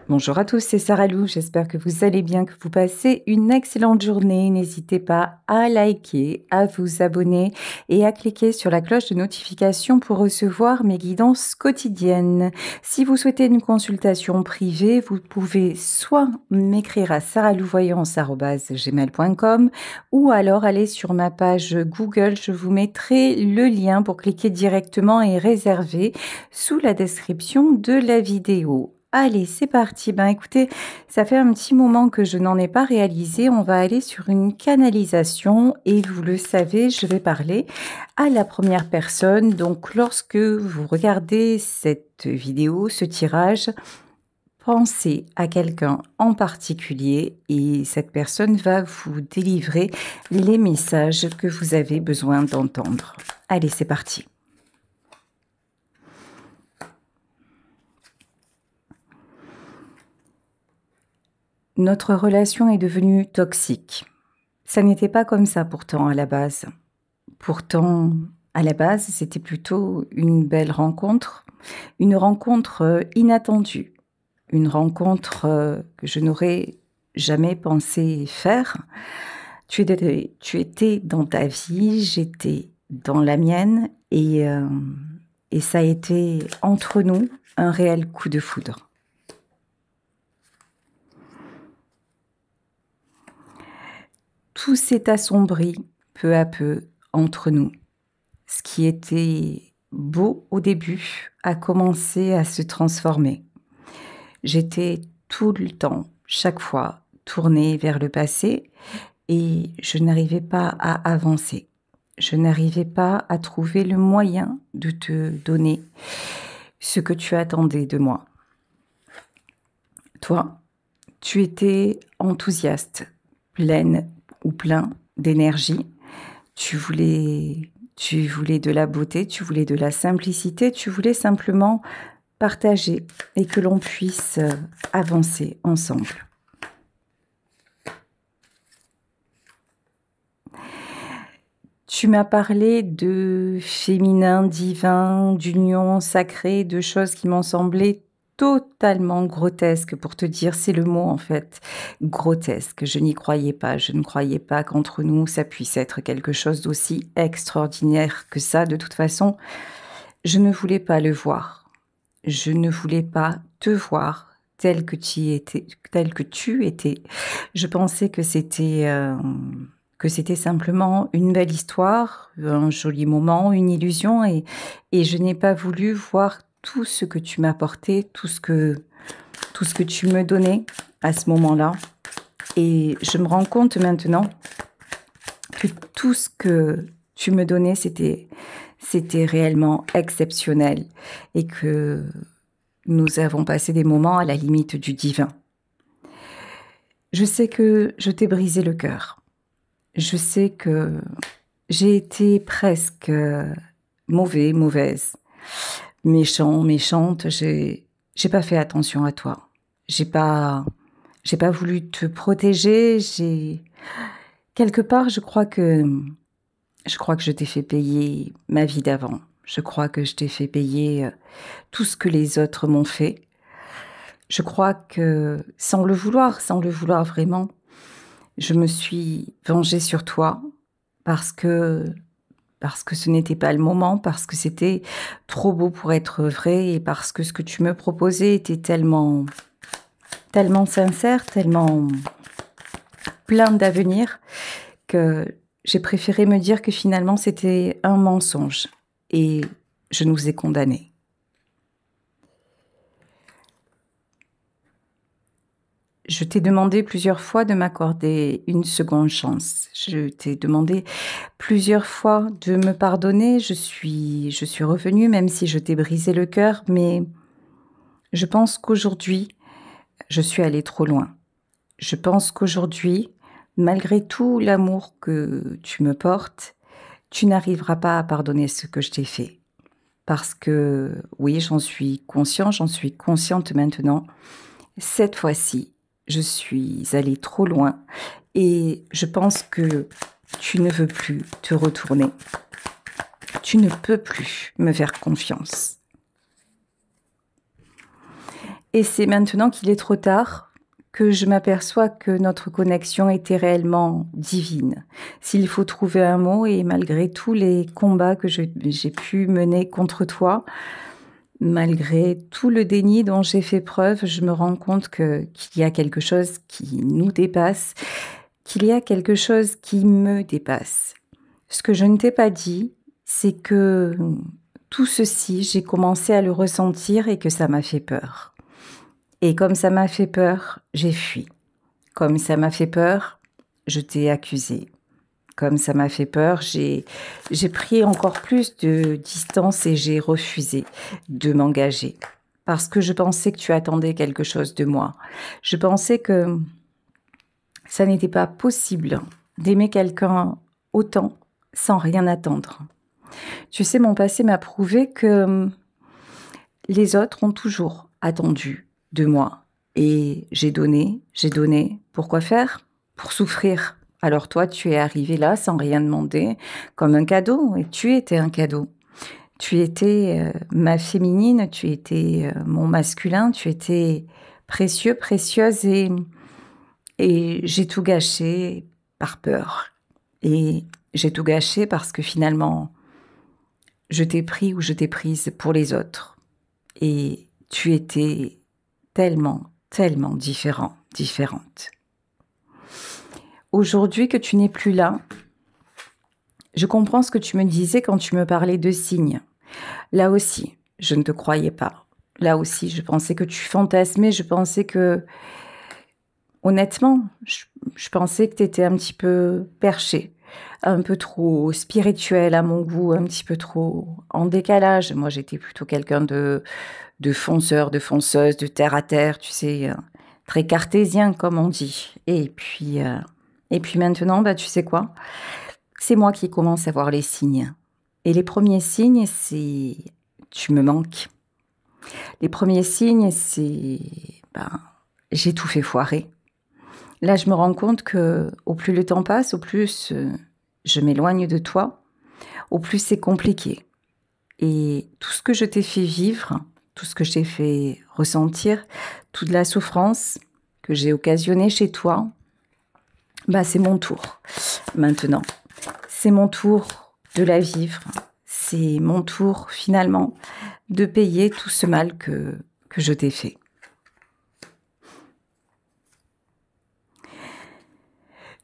Bonjour à tous, c'est Sarah Lou, j'espère que vous allez bien, que vous passez une excellente journée. N'hésitez pas à liker, à vous abonner et à cliquer sur la cloche de notification pour recevoir mes guidances quotidiennes. Si vous souhaitez une consultation privée, vous pouvez soit m'écrire à sarahlouvoyance@gmail.com ou alors aller sur ma page Google, je vous mettrai le lien pour cliquer directement et réserver sous la description de la vidéo. Allez, c'est parti. Ben écoutez, ça fait un petit moment que je n'en ai pas réalisé. On va aller sur une canalisation et vous le savez, je vais parler à la première personne. Donc lorsque vous regardez cette vidéo, ce tirage, pensez à quelqu'un en particulier et cette personne va vous délivrer les messages que vous avez besoin d'entendre. Allez, c'est parti. Notre relation est devenue toxique. Ça n'était pas comme ça pourtant à la base. Pourtant, à la base, c'était plutôt une belle rencontre, une rencontre inattendue, une rencontre que je n'aurais jamais pensé faire. Tu étais dans ta vie, j'étais dans la mienne et ça a été entre nous un réel coup de foudre. Tout s'est assombri peu à peu entre nous. Ce qui était beau au début a commencé à se transformer. J'étais tout le temps, chaque fois, tournée vers le passé et je n'arrivais pas à avancer. Je n'arrivais pas à trouver le moyen de te donner ce que tu attendais de moi. Toi, tu étais enthousiaste, pleine ou plein d'énergie. Tu voulais de la beauté, tu voulais de la simplicité, tu voulais simplement partager et que l'on puisse avancer ensemble. Tu m'as parlé de féminin, divin, d'union sacrée, de choses qui m'ont semblé totalement grotesques, pour te dire, c'est le mot en fait, grotesque. Je n'y croyais pas, je ne croyais pas qu'entre nous, ça puisse être quelque chose d'aussi extraordinaire que ça. De toute façon, je ne voulais pas le voir. Je ne voulais pas te voir tel que tu étais, tel que tu étais. Je pensais que c'était simplement une belle histoire, un joli moment, une illusion, et je n'ai pas voulu voir tout ce que tu m'apportais, tout ce que tu me donnais à ce moment-là. Et je me rends compte maintenant que tout ce que tu me donnais, c'était réellement exceptionnel et que nous avons passé des moments à la limite du divin. Je sais que je t'ai brisé le cœur. Je sais que j'ai été presque mauvaise, méchante. J'ai pas fait attention à toi. J'ai pas voulu te protéger. Quelque part, je crois que je t'ai fait payer ma vie d'avant. Je crois que je t'ai fait payer tout ce que les autres m'ont fait. Je crois que, sans le vouloir vraiment, je me suis vengée sur toi parce que ce n'était pas le moment, parce que c'était trop beau pour être vrai et parce que ce que tu me proposais était tellement sincère, tellement plein d'avenir que j'ai préféré me dire que finalement c'était un mensonge et je nous ai condamnés. Je t'ai demandé plusieurs fois de m'accorder une seconde chance. Je t'ai demandé plusieurs fois de me pardonner. Je suis revenue, même si je t'ai brisé le cœur, mais je pense qu'aujourd'hui, je suis allée trop loin. Je pense qu'aujourd'hui, malgré tout l'amour que tu me portes, tu n'arriveras pas à pardonner ce que je t'ai fait. Parce que, oui, j'en suis consciente maintenant. Cette fois-ci, je suis allée trop loin et je pense que tu ne veux plus te retourner. Tu ne peux plus me faire confiance. Et c'est maintenant qu'il est trop tard que je m'aperçois que notre connexion était réellement divine. S'il faut trouver un mot, et malgré tous les combats que j'ai pu mener contre toi, malgré tout le déni dont j'ai fait preuve, je me rends compte qu'il y a quelque chose qui nous dépasse, qu'il y a quelque chose qui me dépasse. Ce que je ne t'ai pas dit, c'est que tout ceci, j'ai commencé à le ressentir et que ça m'a fait peur. Et comme ça m'a fait peur, j'ai fui. Comme ça m'a fait peur, je t'ai accusé. Comme ça m'a fait peur, j'ai pris encore plus de distance et j'ai refusé de m'engager. Parce que je pensais que tu attendais quelque chose de moi. Je pensais que ça n'était pas possible d'aimer quelqu'un autant sans rien attendre. Tu sais, mon passé m'a prouvé que les autres ont toujours attendu de moi. Et j'ai donné. Pourquoi faire? Pour souffrir. Alors toi, tu es arrivé là sans rien demander, comme un cadeau, et tu étais un cadeau. Tu étais ma féminine, tu étais mon masculin, tu étais précieux, précieuse, et j'ai tout gâché par peur. Et j'ai tout gâché parce que finalement, je t'ai pris ou je t'ai prise pour les autres. Et tu étais tellement, tellement différente. Aujourd'hui que tu n'es plus là, je comprends ce que tu me disais quand tu me parlais de signes. Là aussi, je ne te croyais pas. Là aussi, je pensais que tu fantasmais, je pensais que, honnêtement, je pensais que tu étais un petit peu perché, un peu trop spirituel à mon goût, un petit peu trop en décalage. Moi, j'étais plutôt quelqu'un de fonceur, de fonceuse, de terre à terre, tu sais, très cartésien comme on dit. Et puis maintenant, bah, tu sais quoi? C'est moi qui commence à voir les signes. Et les premiers signes, c'est tu me manques. Les premiers signes, c'est j'ai tout fait foirer. Là, je me rends compte que au plus le temps passe, au plus je m'éloigne de toi, au plus c'est compliqué. Et tout ce que je t'ai fait vivre, tout ce que je t'ai fait ressentir, toute la souffrance que j'ai occasionnée chez toi, bah c'est mon tour maintenant. C'est mon tour de la vivre. C'est mon tour finalement de payer tout ce mal que je t'ai fait.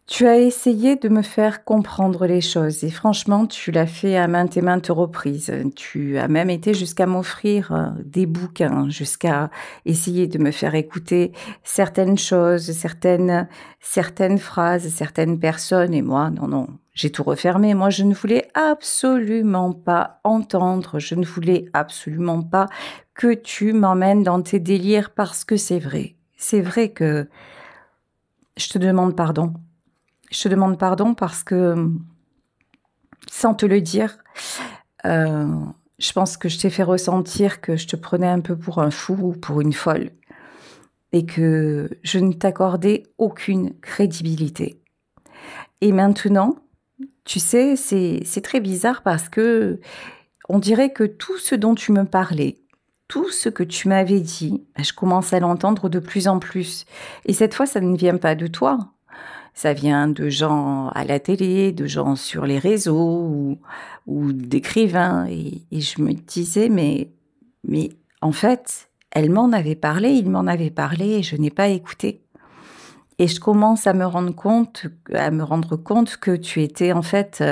Tu as essayé de me faire comprendre les choses et franchement, tu l'as fait à maintes et maintes reprises. Tu as même été jusqu'à m'offrir des bouquins, jusqu'à essayer de me faire écouter certaines choses, certaines phrases, certaines personnes. Et moi, non, j'ai tout refermé. Moi, je ne voulais absolument pas entendre, je ne voulais absolument pas que tu m'emmènes dans tes délires parce que c'est vrai. C'est vrai que je te demande pardon. Je te demande pardon parce que, sans te le dire, je pense que je t'ai fait ressentir que je te prenais un peu pour un fou ou pour une folle et que je ne t'accordais aucune crédibilité. Et maintenant, tu sais, c'est très bizarre parce que on dirait que tout ce dont tu me parlais, tout ce que tu m'avais dit, je commence à l'entendre de plus en plus. Et cette fois, ça ne vient pas de toi. Ça vient de gens à la télé, de gens sur les réseaux ou d'écrivains. Et je me disais, mais en fait, elle m'en avait parlé, il m'en avait parlé et je n'ai pas écouté. Et je commence à me rendre compte que tu étais en fait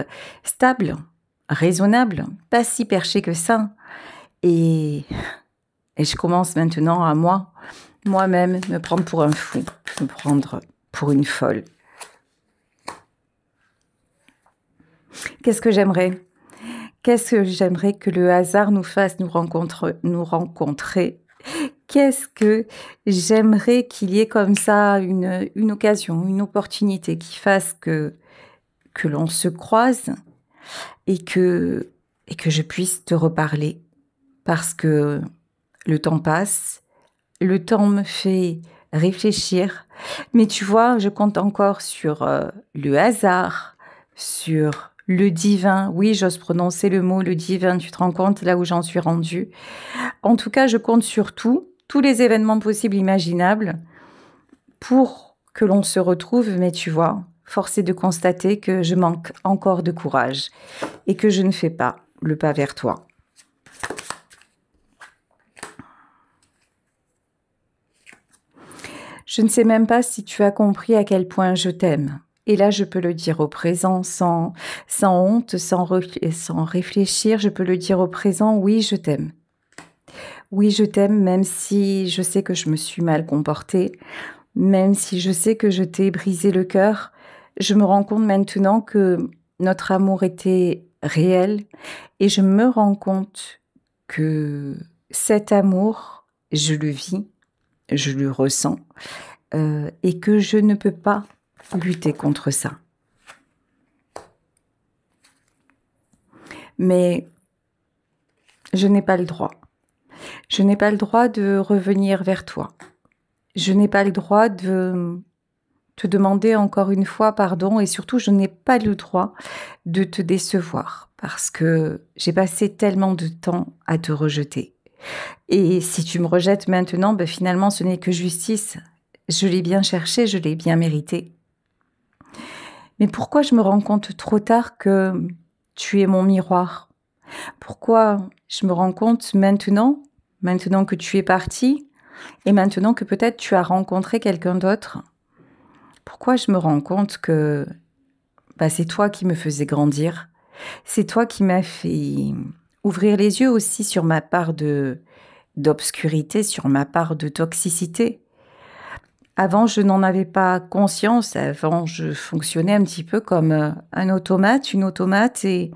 stable, raisonnable, pas si perché que ça. Et, et je commence maintenant à moi-même, me prendre pour un fou, me prendre pour une folle. Qu'est-ce que j'aimerais? Qu'est-ce que j'aimerais que le hasard nous fasse nous rencontrer? Qu'est-ce que j'aimerais qu'il y ait comme ça une occasion, une opportunité qui fasse que l'on se croise et que je puisse te reparler. Parce que le temps passe, le temps me fait réfléchir. Mais tu vois, je compte encore sur le hasard, sur le divin. Oui, j'ose prononcer le mot le divin. Tu te rends compte là où j'en suis rendue. En tout cas, je compte sur tout tous les événements possibles, imaginables, pour que l'on se retrouve, mais tu vois, force est de constater que je manque encore de courage et que je ne fais pas le pas vers toi. Je ne sais même pas si tu as compris à quel point je t'aime. Et là, je peux le dire au présent sans honte, sans réfléchir. Je peux le dire au présent, oui, je t'aime. Oui, je t'aime, même si je sais que je me suis mal comportée, même si je sais que je t'ai brisé le cœur. Je me rends compte maintenant que notre amour était réel et je me rends compte que cet amour, je le vis, je le ressens et que je ne peux pas lutter contre ça. Mais je n'ai pas le droit. Je n'ai pas le droit de revenir vers toi. Je n'ai pas le droit de te demander encore une fois pardon et surtout, je n'ai pas le droit de te décevoir parce que j'ai passé tellement de temps à te rejeter. Et si tu me rejettes maintenant, ben finalement, ce n'est que justice. Je l'ai bien cherché, je l'ai bien mérité. Mais pourquoi je me rends compte trop tard que tu es mon miroir? Pourquoi je me rends compte maintenant que tu es parti et maintenant que peut-être tu as rencontré quelqu'un d'autre? Pourquoi je me rends compte que c'est toi qui me faisais grandir? C'est toi qui m'as fait ouvrir les yeux aussi sur ma part d'obscurité, sur ma part de toxicité. Avant, je n'en avais pas conscience. Avant, je fonctionnais un petit peu comme un automate, une automate, et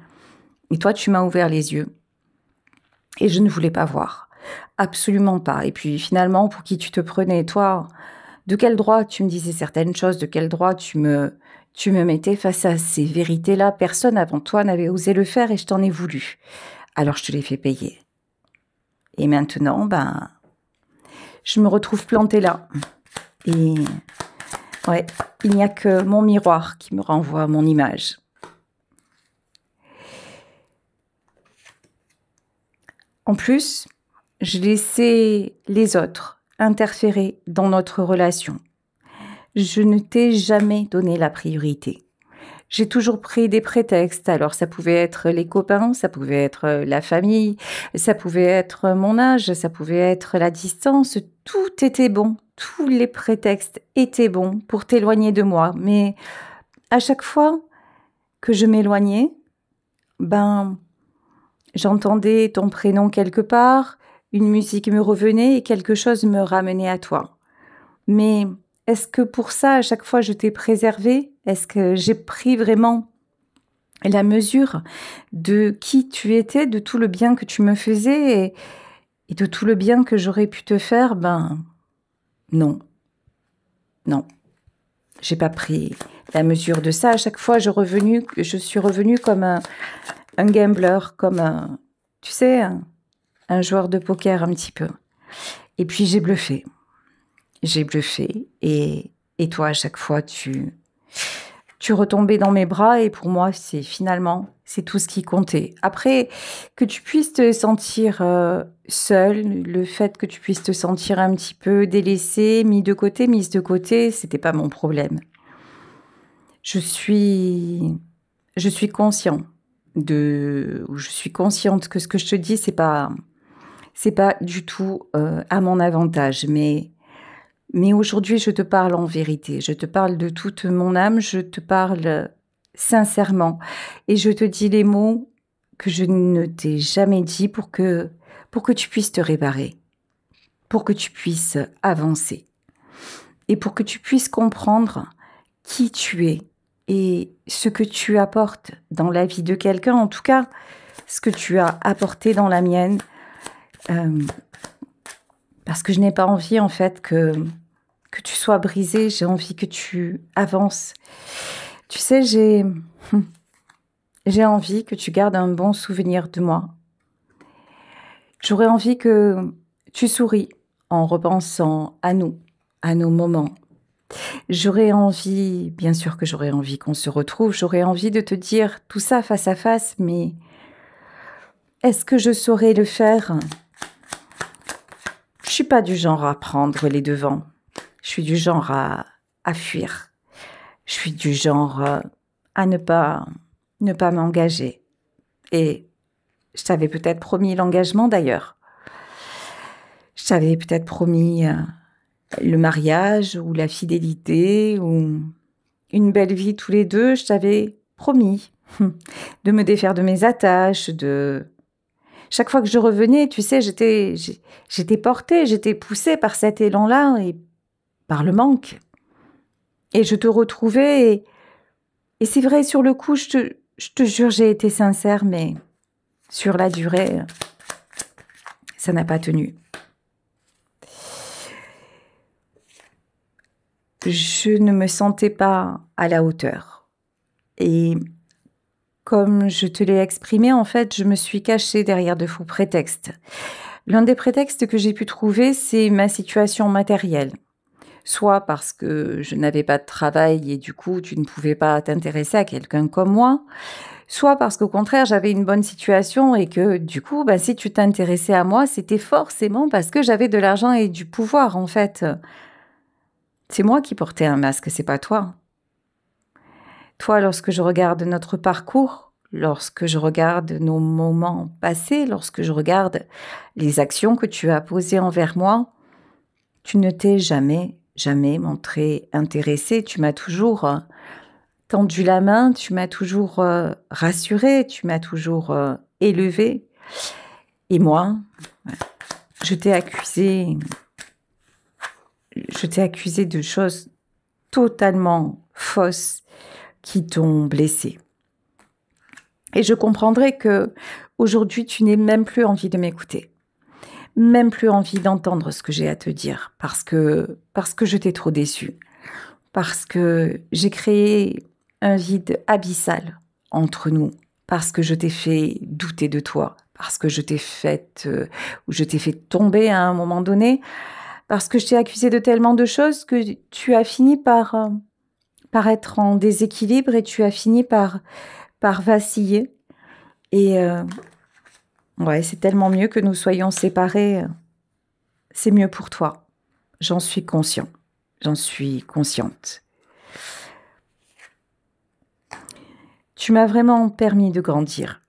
toi, tu m'as ouvert les yeux. Et je ne voulais pas voir. Absolument pas. Et puis finalement, pour qui tu te prenais, toi, de quel droit tu me disais certaines choses, de quel droit tu me mettais face à ces vérités-là? Personne avant toi n'avait osé le faire et je t'en ai voulu. Alors je te l'ai fait payer. Et maintenant, je me retrouve plantée là. Et ouais, il n'y a que mon miroir qui me renvoie mon image. En plus, je laissais les autres interférer dans notre relation. Je ne t'ai jamais donné la priorité. J'ai toujours pris des prétextes. Alors, ça pouvait être les copains, ça pouvait être la famille, ça pouvait être mon âge, ça pouvait être la distance. Tout était bon. Tous les prétextes étaient bons pour t'éloigner de moi. Mais à chaque fois que je m'éloignais, j'entendais ton prénom quelque part, une musique me revenait et quelque chose me ramenait à toi. Mais est-ce que pour ça, à chaque fois, je t'ai préservé? Est-ce que j'ai pris vraiment la mesure de qui tu étais, de tout le bien que tu me faisais et de tout le bien que j'aurais pu te faire? Non. Non. J'ai pas pris la mesure de ça. À chaque fois, je suis revenue comme un gambler, comme tu sais, un joueur de poker un petit peu. Et puis j'ai bluffé. J'ai bluffé et toi, à chaque fois, tu retombais dans mes bras et pour moi, c'est tout ce qui comptait. Après, que tu puisses te sentir seule, le fait que tu puisses te sentir un petit peu délaissée, mise de côté, c'était pas mon problème. Je suis consciente que ce que je te dis, c'est pas du tout à mon avantage, mais aujourd'hui, je te parle en vérité. Je te parle de toute mon âme. Je te parle sincèrement. Et je te dis les mots que je ne t'ai jamais dit pour que tu puisses te réparer, pour que tu puisses avancer et pour que tu puisses comprendre qui tu es et ce que tu apportes dans la vie de quelqu'un. En tout cas, ce que tu as apporté dans la mienne. Parce que je n'ai pas envie, en fait, que tu sois brisé, j'ai envie que tu avances. Tu sais, j'ai envie que tu gardes un bon souvenir de moi. J'aurais envie que tu souris en repensant à nous, à nos moments. Bien sûr que j'aurais envie qu'on se retrouve, j'aurais envie de te dire tout ça face à face, mais est-ce que je saurais le faire Je suis pas du genre à prendre les devants. Je suis du genre à fuir. Je suis du genre à ne pas m'engager. Et je t'avais peut-être promis l'engagement d'ailleurs. Je t'avais peut-être promis le mariage ou la fidélité ou une belle vie tous les deux. Je t'avais promis de me défaire de mes attaches, de... Chaque fois que je revenais, tu sais, j'étais portée, j'étais poussée par cet élan-là et par le manque. Et je te retrouvais et c'est vrai, sur le coup, je te jure, j'ai été sincère, mais sur la durée, ça n'a pas tenu. Je ne me sentais pas à la hauteur. Et comme je te l'ai exprimé, en fait, je me suis cachée derrière de faux prétextes. L'un des prétextes que j'ai pu trouver, c'est ma situation matérielle. Soit parce que je n'avais pas de travail et du coup, tu ne pouvais pas t'intéresser à quelqu'un comme moi, soit parce qu'au contraire, j'avais une bonne situation et que du coup, si tu t'intéressais à moi, c'était forcément parce que j'avais de l'argent et du pouvoir, en fait. C'est moi qui portais un masque, c'est pas toi. Toi, lorsque je regarde notre parcours, lorsque je regarde nos moments passés, lorsque je regarde les actions que tu as posées envers moi, tu ne t'es jamais montré intéressé. Tu m'as toujours tendu la main, tu m'as toujours rassuré, tu m'as toujours élevé. Et moi, je t'ai accusé de choses totalement fausses qui t'ont blessé. Et je comprendrai que aujourd'hui tu n'aies même plus envie de m'écouter, même plus envie d'entendre ce que j'ai à te dire, parce que je t'ai trop déçu, parce que j'ai créé un vide abyssal entre nous, parce que je t'ai fait douter de toi, parce que je t'ai fait tomber à un moment donné, parce que je t'ai accusé de tellement de choses que tu as fini par être en déséquilibre et tu as fini par vaciller. Et ouais, c'est tellement mieux que nous soyons séparés. C'est mieux pour toi. J'en suis conscient. J'en suis consciente. Tu m'as vraiment permis de grandir.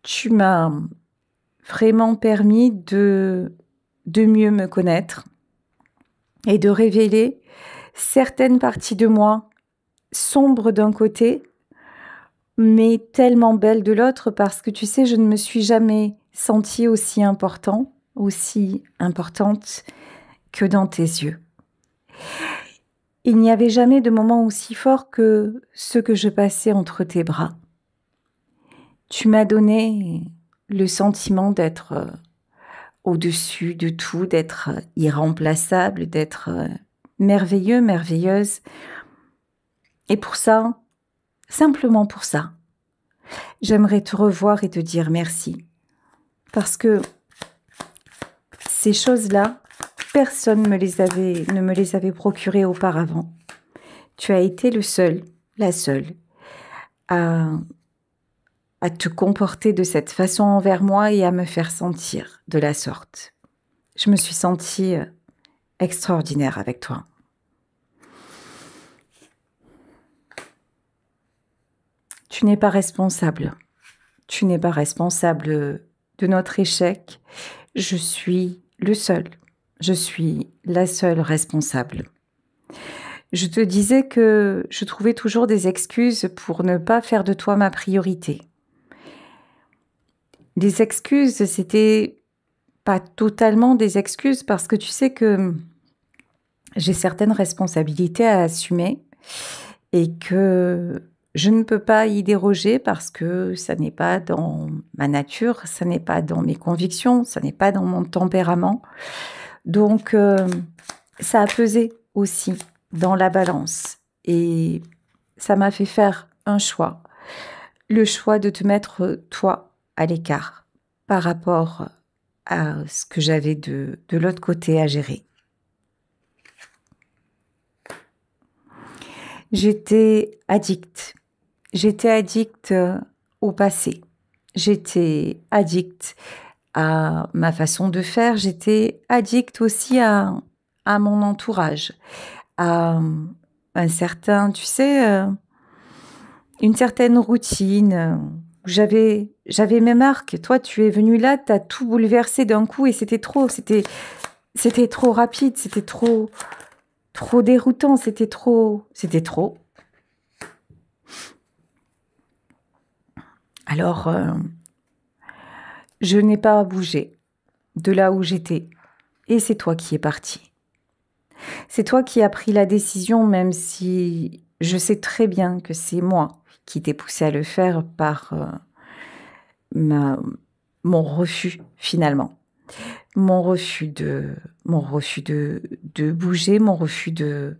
Tu m'as vraiment permis de mieux me connaître et de révéler certaines parties de moi sombres d'un côté, mais tellement belles de l'autre, parce que tu sais, je ne me suis jamais sentie aussi importante que dans tes yeux. Il n'y avait jamais de moment aussi fort que ce que je passais entre tes bras. Tu m'as donné le sentiment d'être au-dessus de tout, d'être irremplaçable, d'être merveilleux, merveilleuse. Et pour ça, simplement pour ça, j'aimerais te revoir et te dire merci. Parce que ces choses-là, personne ne me les avait procurées auparavant. Tu as été le seul, la seule, à te comporter de cette façon envers moi et à me faire sentir de la sorte. Je me suis sentie extraordinaire avec toi. Tu n'es pas responsable. Tu n'es pas responsable de notre échec. Je suis le seul. Je suis la seule responsable. Je te disais que je trouvais toujours des excuses pour ne pas faire de toi ma priorité. Les excuses, c'était pas totalement des excuses parce que tu sais que j'ai certaines responsabilités à assumer et que je ne peux pas y déroger parce que ça n'est pas dans ma nature, ça n'est pas dans mes convictions, ça n'est pas dans mon tempérament. Donc, ça a pesé aussi dans la balance et ça m'a fait faire un choix. Le choix de te mettre, toi, à l'écart par rapport à ce que j'avais de l'autre côté à gérer. J'étais addicte. J'étais addicte au passé. J'étais addicte à ma façon de faire. J'étais addict aussi à mon entourage, à un certain, tu sais, une certaine routine. Où j'avais mes marques. Toi, tu es venu là, tu as tout bouleversé d'un coup et c'était trop rapide, c'était trop déroutant, c'était trop. Alors, je n'ai pas bougé de là où j'étais. Et c'est toi qui es parti. C'est toi qui as pris la décision, même si je sais très bien que c'est moi qui t'ai poussé à le faire par ma, mon refus, finalement. Mon refus de bouger, mon refus de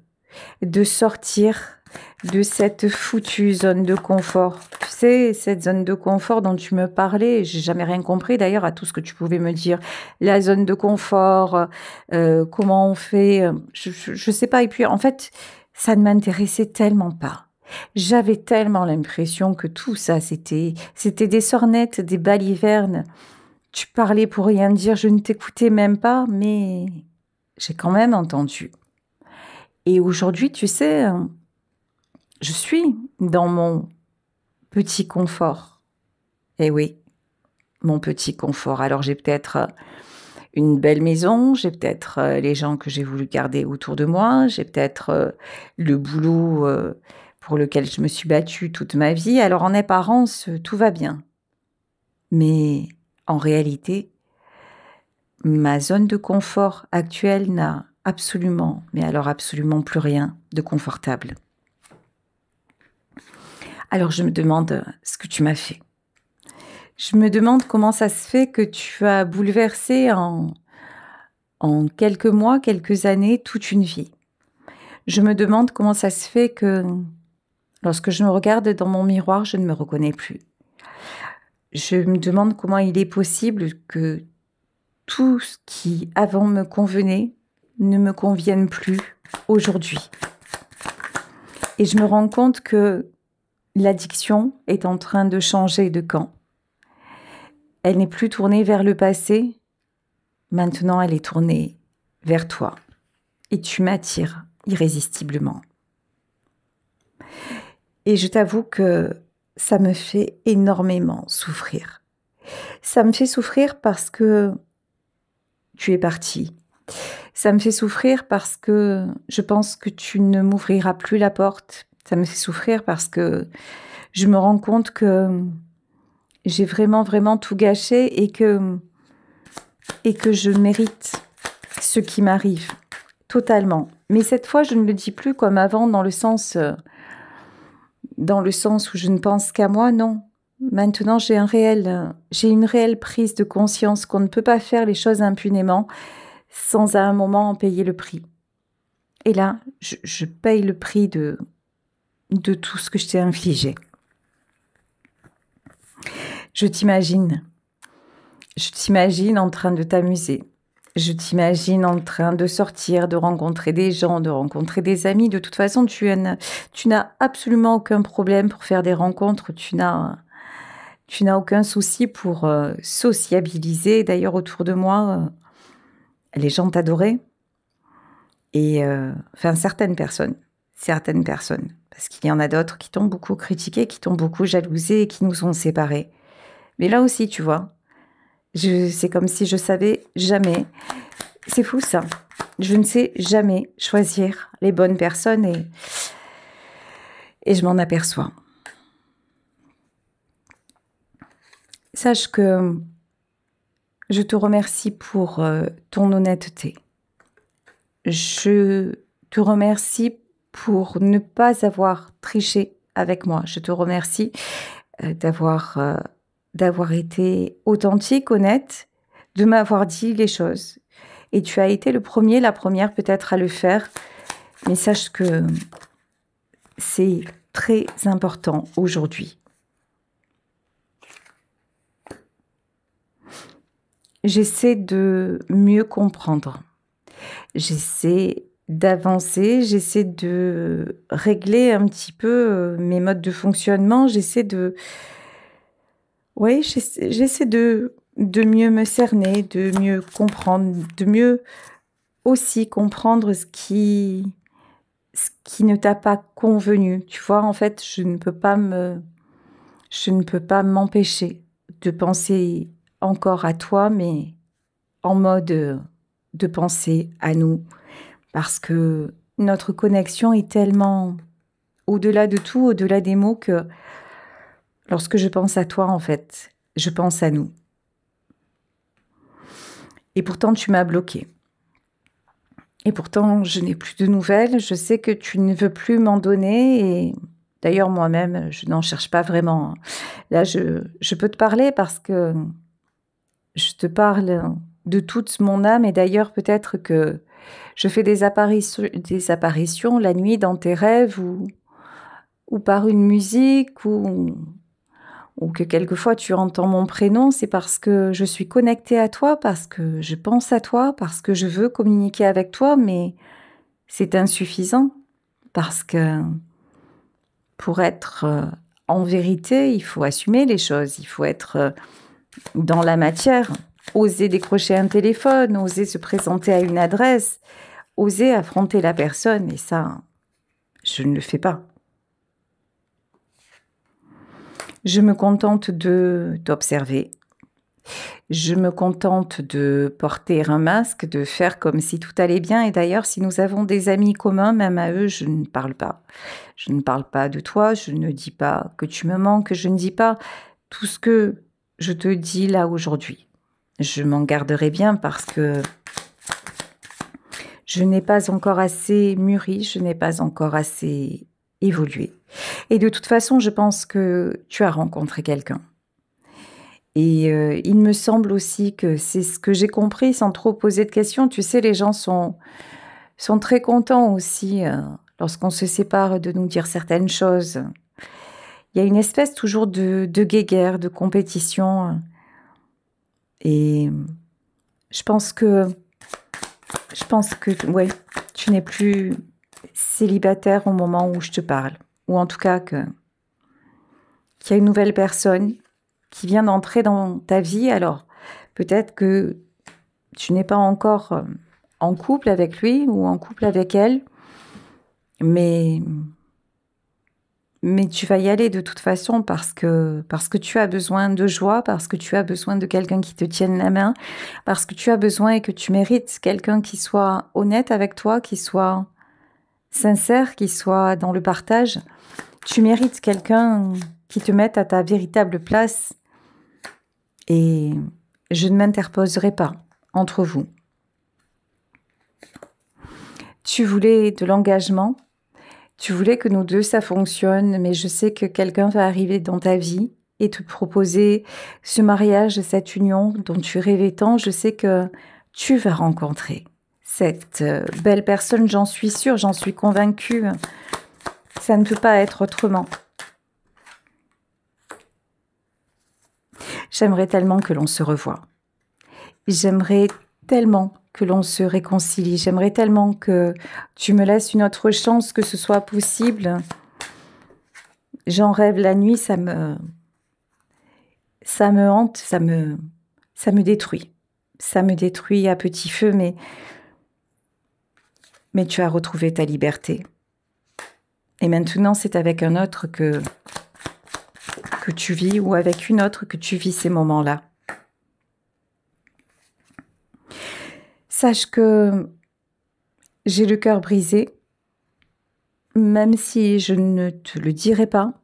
sortir de cette foutue zone de confort. Tu sais, cette zone de confort dont tu me parlais, j'ai jamais rien compris d'ailleurs à tout ce que tu pouvais me dire. La zone de confort, comment on fait, je sais pas. Et puis en fait, ça ne m'intéressait tellement pas. J'avais tellement l'impression que tout ça, c'était des sornettes, des balivernes. Tu parlais pour rien dire, je ne t'écoutais même pas, mais j'ai quand même entendu. Et aujourd'hui, tu sais, je suis dans mon petit confort. Eh oui, mon petit confort. Alors j'ai peut-être une belle maison, j'ai peut-être les gens que j'ai voulu garder autour de moi, j'ai peut-être le boulot pour lequel je me suis battue toute ma vie. Alors en apparence, tout va bien. Mais en réalité, ma zone de confort actuelle n'a absolument, mais alors absolument plus rien de confortable. Alors je me demande ce que tu m'as fait. Je me demande comment ça se fait que tu as bouleversé en quelques mois, quelques années, toute une vie. Je me demande comment ça se fait que lorsque je me regarde dans mon miroir, je ne me reconnais plus. Je me demande comment il est possible que tout ce qui avant me convenait ne me convienne plus aujourd'hui. Et je me rends compte que l'addiction est en train de changer de camp. Elle n'est plus tournée vers le passé, maintenant elle est tournée vers toi. Et tu m'attires irrésistiblement. Et je t'avoue que ça me fait énormément souffrir. Ça me fait souffrir parce que tu es parti. Ça me fait souffrir parce que je pense que tu ne m'ouvriras plus la porte. Ça me fait souffrir parce que je me rends compte que j'ai vraiment, vraiment tout gâché et que je mérite ce qui m'arrive totalement. Mais cette fois, je ne le dis plus comme avant dans le sens où je ne pense qu'à moi, non. Maintenant, j'ai une réelle prise de conscience qu'on ne peut pas faire les choses impunément sans à un moment en payer le prix. Et là, je paye le prix de tout ce que je t'ai infligé. Je t'imagine en train de t'amuser. Je t'imagine en train de sortir, de rencontrer des gens, de rencontrer des amis. De toute façon, tu n'as absolument aucun problème pour faire des rencontres. Tu n'as aucun souci pour sociabiliser. D'ailleurs, autour de moi, les gens t'adoraient. Et enfin, certaines personnes. Parce qu'il y en a d'autres qui t'ont beaucoup critiqué, qui t'ont beaucoup jalousé et qui nous ont séparés. Mais là aussi, tu vois, c'est comme si je savais jamais. C'est fou ça. Je ne sais jamais choisir les bonnes personnes et je m'en aperçois. Sache que je te remercie pour ton honnêteté. Je te remercie pour ne pas avoir triché avec moi. Je te remercie d'avoir été authentique, honnête, de m'avoir dit les choses. Et tu as été le premier, la première peut-être à le faire. Mais sache que c'est très important aujourd'hui. J'essaie de mieux comprendre. J'essaie d'avancer, j'essaie de régler un petit peu mes modes de fonctionnement. J'essaie de de mieux me cerner, de mieux comprendre, de mieux aussi comprendre ce qui ne t'a pas convenu. Tu vois, en fait, je ne peux pas m'empêcher de penser encore à toi, mais en mode de penser à nous, parce que notre connexion est tellement au-delà de tout, au-delà des mots, que lorsque je pense à toi, en fait, je pense à nous. Et pourtant, tu m'as bloqué. Et pourtant, je n'ai plus de nouvelles. Je sais que tu ne veux plus m'en donner. Et d'ailleurs, moi-même, je n'en cherche pas vraiment. Là, je peux te parler parce que je te parle de toute mon âme. Et d'ailleurs, peut-être que je fais des apparitions la nuit dans tes rêves ou par une musique ou que quelquefois tu entends mon prénom. C'est parce que je suis connectée à toi, parce que je pense à toi, parce que je veux communiquer avec toi, mais c'est insuffisant parce que pour être en vérité, il faut assumer les choses, il faut être dans la matière, oser décrocher un téléphone, oser se présenter à une adresse, oser affronter la personne, et ça, je ne le fais pas. Je me contente de d'observer. Je me contente de porter un masque, de faire comme si tout allait bien. Et d'ailleurs, si nous avons des amis communs, même à eux, je ne parle pas. Je ne parle pas de toi, je ne dis pas que tu me manques, je ne dis pas tout ce que je te dis là aujourd'hui. Je m'en garderai bien parce que je n'ai pas encore assez mûri, je n'ai pas encore assez évolué. Et de toute façon, je pense que tu as rencontré quelqu'un. Et il me semble aussi que c'est ce que j'ai compris sans trop poser de questions. Tu sais, les gens sont très contents aussi lorsqu'on se sépare de nous dire certaines choses. Il y a une espèce toujours de guéguerre, de compétition. Et je pense que, ouais, tu n'es plus célibataire au moment où je te parle. Ou en tout cas qu'il y a une nouvelle personne qui vient d'entrer dans ta vie. Alors, peut-être que tu n'es pas encore en couple avec lui ou en couple avec elle, mais tu vas y aller de toute façon parce que tu as besoin de joie, parce que tu as besoin de quelqu'un qui te tienne la main, parce que tu as besoin et que tu mérites quelqu'un qui soit honnête avec toi, qui soit sincère, qui soit dans le partage. Tu mérites quelqu'un qui te mette à ta véritable place et je ne m'interposerai pas entre vous. Tu voulais de l'engagement, tu voulais que nous deux ça fonctionne, mais je sais que quelqu'un va arriver dans ta vie et te proposer ce mariage, cette union dont tu rêvais tant. Je sais que tu vas rencontrer cette belle personne, j'en suis sûre, j'en suis convaincue. Ça ne peut pas être autrement. J'aimerais tellement que l'on se revoie. J'aimerais tellement que l'on se réconcilie. J'aimerais tellement que tu me laisses une autre chance, que ce soit possible. J'en rêve la nuit, ça me hante, ça me détruit. Ça me détruit à petit feu, mais tu as retrouvé ta liberté. Et maintenant, c'est avec un autre que tu vis, ou avec une autre que tu vis ces moments-là. Sache que j'ai le cœur brisé, même si je ne te le dirai pas.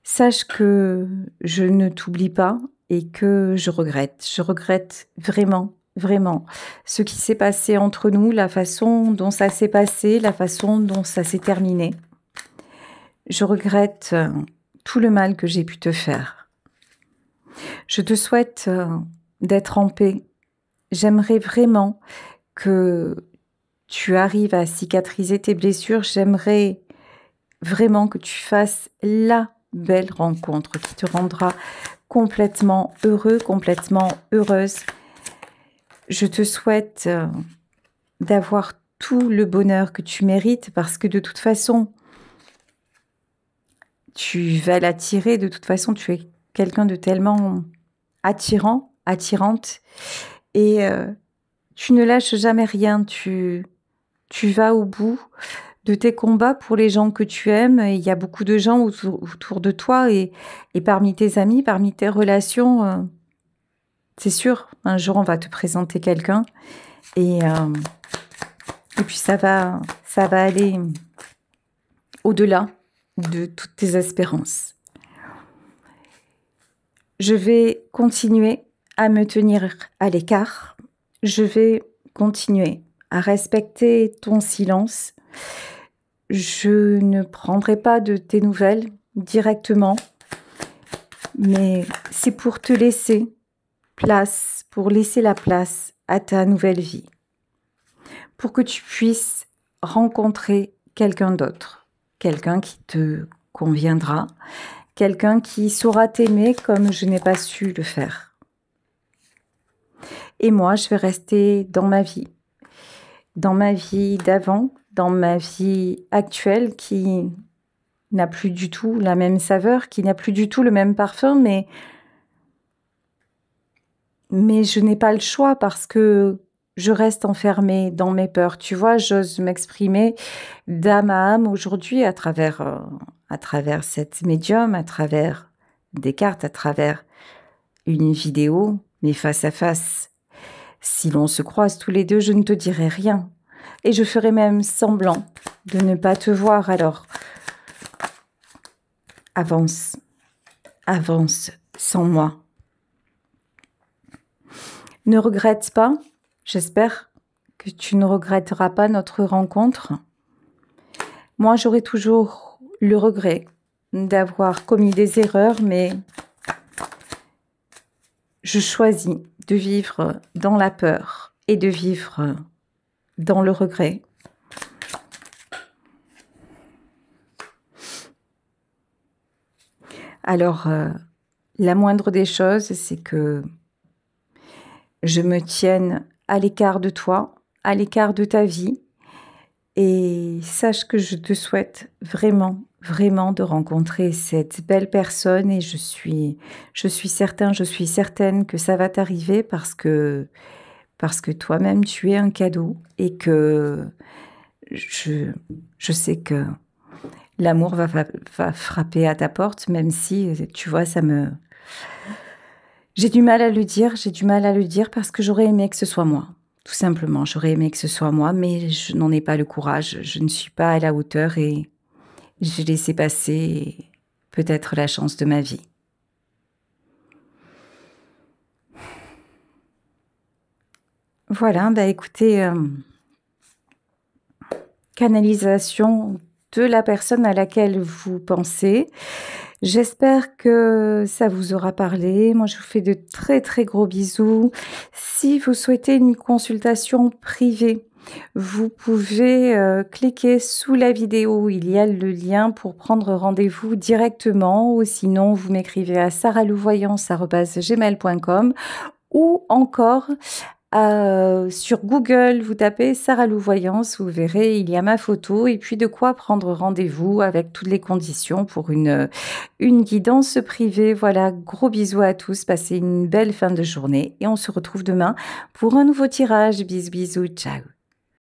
Sache que je ne t'oublie pas et que je regrette. Je regrette vraiment, vraiment ce qui s'est passé entre nous, la façon dont ça s'est passé, la façon dont ça s'est terminé. Je regrette tout le mal que j'ai pu te faire. Je te souhaite d'être en paix. J'aimerais vraiment que tu arrives à cicatriser tes blessures. J'aimerais vraiment que tu fasses la belle rencontre qui te rendra complètement heureux, complètement heureuse. Je te souhaite d'avoir tout le bonheur que tu mérites parce que de toute façon, tu vas l'attirer. De toute façon, tu es quelqu'un de tellement attirant, attirante, et tu ne lâches jamais rien, tu vas au bout de tes combats pour les gens que tu aimes. Et il y a beaucoup de gens autour de toi et parmi tes amis, parmi tes relations. C'est sûr, un jour on va te présenter quelqu'un et puis ça va aller au-delà de toutes tes espérances. Je vais continuer à me tenir à l'écart. Je vais continuer à respecter ton silence. Je ne prendrai pas de tes nouvelles directement, mais c'est pour te laisser place, pour laisser la place à ta nouvelle vie, pour que tu puisses rencontrer quelqu'un d'autre, quelqu'un qui te conviendra, quelqu'un qui saura t'aimer comme je n'ai pas su le faire. Et moi, je vais rester dans ma vie d'avant, dans ma vie actuelle qui n'a plus du tout la même saveur, qui n'a plus du tout le même parfum, mais je n'ai pas le choix parce que je reste enfermée dans mes peurs. Tu vois, j'ose m'exprimer d'âme à âme aujourd'hui à travers cette médium, à travers des cartes, à travers une vidéo, mais face à face. Si l'on se croise tous les deux, je ne te dirai rien. Et je ferai même semblant de ne pas te voir. Alors, avance, avance sans moi. Ne regrette pas, j'espère que tu ne regretteras pas notre rencontre. Moi, j'aurai toujours le regret d'avoir commis des erreurs, mais je choisis de vivre dans la peur et de vivre dans le regret. Alors, la moindre des choses, c'est que je me tienne à l'écart de toi, à l'écart de ta vie, et sache que je te souhaite vraiment, vraiment de rencontrer cette belle personne, et je suis certaine que ça va t'arriver parce que toi-même tu es un cadeau et que je sais que l'amour va frapper à ta porte, même si, tu vois, j'ai du mal à le dire parce que j'aurais aimé que ce soit moi. Tout simplement, j'aurais aimé que ce soit moi, mais je n'en ai pas le courage. Je ne suis pas à la hauteur et j'ai laissé passer peut-être la chance de ma vie. Voilà, bah écoutez, canalisation de la personne à laquelle vous pensez. J'espère que ça vous aura parlé. Moi, je vous fais de très, très gros bisous. Si vous souhaitez une consultation privée, vous pouvez cliquer sous la vidéo. Il y a le lien pour prendre rendez-vous directement, ou sinon, vous m'écrivez à sarahlouvoyance@gmail.com, ou encore sur Google, vous tapez Sarah Lou Voyance, vous verrez, il y a ma photo et puis de quoi prendre rendez-vous avec toutes les conditions pour une guidance privée. Voilà, gros bisous à tous, passez une belle fin de journée et on se retrouve demain pour un nouveau tirage. Bisous, bisous, ciao.